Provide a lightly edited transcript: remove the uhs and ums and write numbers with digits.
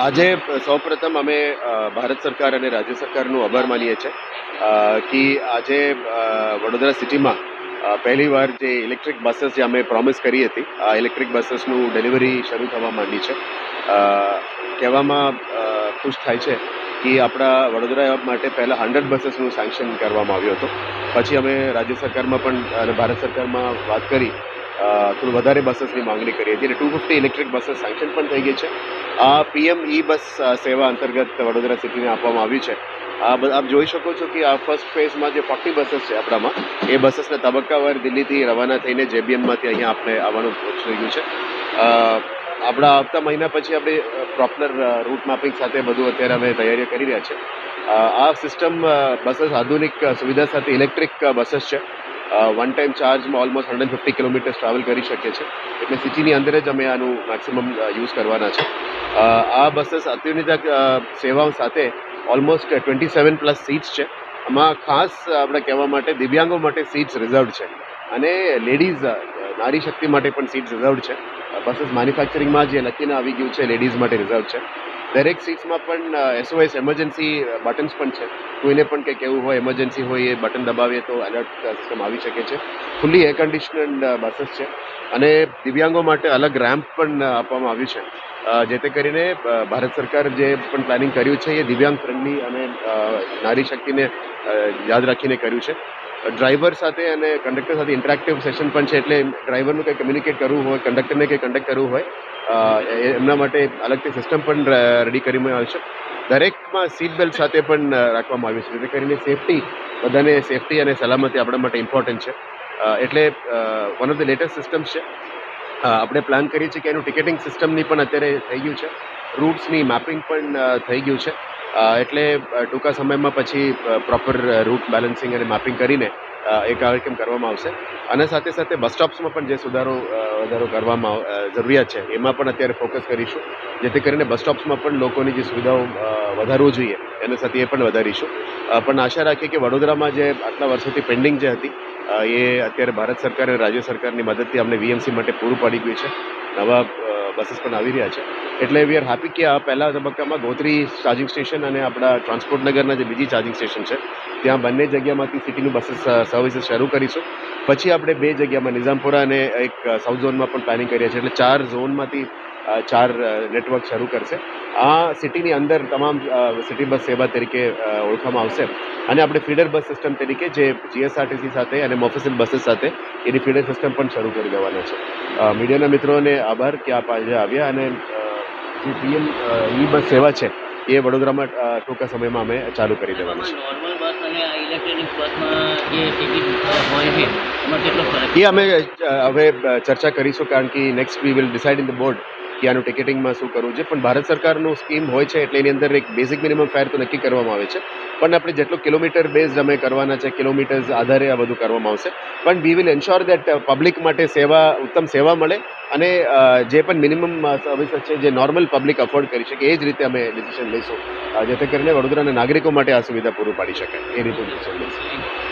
આજે સૌપ્રથમ અમે ભારત સરકાર અને રાજ્ય સરકારનો આભાર માનીએ છીએ કે આજે વડોદરા સિટીમાં પહેલીવાર જે ઇલેક્ટ્રિક બસીસ જે અમે પ્રોમિસ કરી હતી આ ઇલેક્ટ્રિક બસીસનું ડિલિવરી શરૂ થવા માંડી છે. કહેવામાં ખુશ થાય છે કે આપણા વડોદરા માટે પહેલાં 100 બસીસનું સેન્કશન કરવામાં આવ્યું હતું. પછી અમે રાજ્ય સરકારમાં પણ અને ભારત સરકારમાં વાત કરી થોડું વધારે બસીસની માંગણી કરી હતી અને 250 ઇલેક્ટ્રિક બસીસ સેન્કશન પણ થઈ ગઈ છે. આ પીએમ ઈ બસ સેવા અંતર્ગત વડોદરા સિટીને આપવામાં આવી છે. આપ જોઈ શકો છો કે આ ફર્સ્ટ ફેઝમાં જે 40 બસીસ છે આપણામાં એ બસીસને તબક્કાવાર દિલ્હીથી રવાના થઈને જેબીએમમાંથી અહીંયા આપણે આવવાનું થઈ ગયું છે. આપણા આવતા મહિના પછી આપણે પ્રોપર રૂટ મેપિંગ સાથે બધું અત્યારે અમે તૈયારીઓ કરી રહ્યા છે. આ સિસ્ટમ બસીસ આધુનિક સુવિધા સાથે ઇલેક્ટ્રિક બસીસ છે. વન ટાઈમ ચાર્જમાં ઓલમોસ્ટ 150 કિલોમીટર્સ ટ્રાવેલ કરી શકે છે. એટલે સિટીની અંદર જ અમે આનું મેક્સિમમ યુઝ કરવાના છે. આ બસીસ અત્યાધુનિક સેવાઓ સાથે ઓલમોસ્ટ 27+ સીટ્સ છે. આમાં ખાસ આપણે કહેવા માટે દિવ્યાંગો માટે સીટ્સ રિઝર્વડ છે અને લેડીઝ નારી શક્તિ માટે પણ સીટ્સ રિઝર્વડ છે. બસીસ મેન્યુફેક્ચરિંગમાં જે લખીને આવી ગયું છે લેડીઝ માટે રિઝર્વ છે. દરેક સીટ્સમાં પણ SOS એમરજન્સી બટન્સ પણ છે. કોઈને પણ કંઈ કહેવું હોય એમરજન્સી હોય એ બટન દબાવીએ તો એલર્ટ સિસ્ટમ આવી શકે છે. ફૂલ્લી એર કન્ડિશનડ બસીસ છે અને દિવ્યાંગો માટે અલગ રેમ્પ પણ આપવામાં આવ્યું છે. જેથી કરીને ભારત સરકાર જે પણ પ્લાનિંગ કર્યું છે એ દિવ્યાંગ ફ્રેન્ડલી અને નારી શક્તિને યાદ રાખીને કર્યું છે. ડ્રાઈવર સાથે અને કંડક્ટર સાથે ઇન્ટરેક્ટિવ સેશન પણ છે. એટલે ડ્રાઈવરનું કંઈ કમ્યુનિકેટ કરવું હોય, કંડક્ટરને કંઈ કન્ડક્ટ કરવું હોય એમના માટે અલગથી સિસ્ટમ પણ રેડી કરવામાં આવી છે. દરેકમાં સીટ બેલ્ટ સાથે પણ રાખવામાં આવ્યું છે જેથી કરીને સેફટી બધાને સેફટી અને સલામતી આપણા માટે ઇમ્પોર્ટન્ટ છે. એટલે one of the latest systems છે. આપણે પ્લાન કરીએ છીએ કે એનું ટિકિટિંગ સિસ્ટમની પણ અત્યારે થઈ ગયું છે. રૂટ્સની મેપિંગ પણ થઈ ગયું છે. એટલે ટૂંકા સમયમાં પછી પ્રોપર રૂટ બેલેન્સિંગ અને મેપિંગ કરીને એ કાર્યક્રમ કરવામાં આવશે. અને સાથે સાથે બસ સ્ટોપ્સમાં પણ જે વધારો કરવામાં જરૂરિયાત છે એમાં પણ અત્યારે ફોકસ કરીશું. જેથી કરીને બસ સ્ટોપ્સમાં પણ લોકોની જે સુવિધાઓ વધારવું જોઈએ એના સાથે એ પણ વધારીશું. પણ આશા રાખીએ કે વડોદરામાં જે આટલા વર્ષોથી પેન્ડિંગ જે હતી એ અત્યારે ભારત સરકાર અને રાજ્ય સરકારની મદદથી અમને વીએમસી માટે પૂરું પાડી ગયું છે. નવા બસીસ પણ આવી રહ્યા છે. એટલે વી આર હેપી કે આ પહેલા તબક્કામાં ગોત્રી ચાર્જિંગ સ્ટેશન અને આપણા ટ્રાન્સપોર્ટ નગરના જે બીજી ચાર્જિંગ સ્ટેશન છે ત્યાં બંને જગ્યામાંથી સિટીનું બસીસ સર્વિસીસ શરૂ કરીશું. પછી આપણે 2 જગ્યામાં નિઝામપુરા અને એક સાઉથ ઝોનમાં પણ પ્લાનિંગ કરીએ છીએ. એટલે 4 ઝોનમાંથી 4 નેટવર્ક શરૂ કરશે. આ સિટીની અંદર તમામ સિટી બસ સેવા તરીકે ઓળખવામાં આવશે અને આપણે ફીડર બસ સિસ્ટમ તરીકે જે જીએસઆરટીસી સાથે અને મોફેસિલ બસીસ સાથે એની ફીડર સિસ્ટમ પણ શરૂ કરી દેવાના છે. મીડિયાના મિત્રોને આભાર કે આપ આજે આવ્યા અને જે પીએમ ઈ બસ સેવા છે એ વડોદરામાં ટૂંકા સમયમાં અમે ચાલુ કરી દેવાની છે. નોર્મલ બસ અને આ ઇલેક્ટ્રિક બસમાં જે ટિકિટ હોય છે એમાં કેટલો ફરક એ અમે હવે ચર્ચા કરીશું કારણ કે next we will decide in the board કે આનું ટિકિટિંગમાં શું કરવું છે. પણ ભારત સરકારનું સ્કીમ હોય છે એટલે એની અંદર એક બેઝિક મિનિમમ ફેર તો નક્કી કરવામાં આવે છે. પણ આપણે જેટલું કિલોમીટર બેઝડ અમે કરવાના છે કિલોમીટર્સ આધારે આ બધું કરવામાં આવશે. પણ we will ensure that public માટે ઉત્તમ સેવા મળે અને જે પણ મિનિમમ સર્વિસીસ છે જે નોર્મલ પબ્લિક અફોર્ડ કરી શકે એ જ રીતે અમે ડિસિઝન લઈશું જેથી કરીને વડોદરાના નાગરિકો માટે આ સુવિધા પૂરું પાડી શકાય એ રીતે ડિસિઝન લઈશું.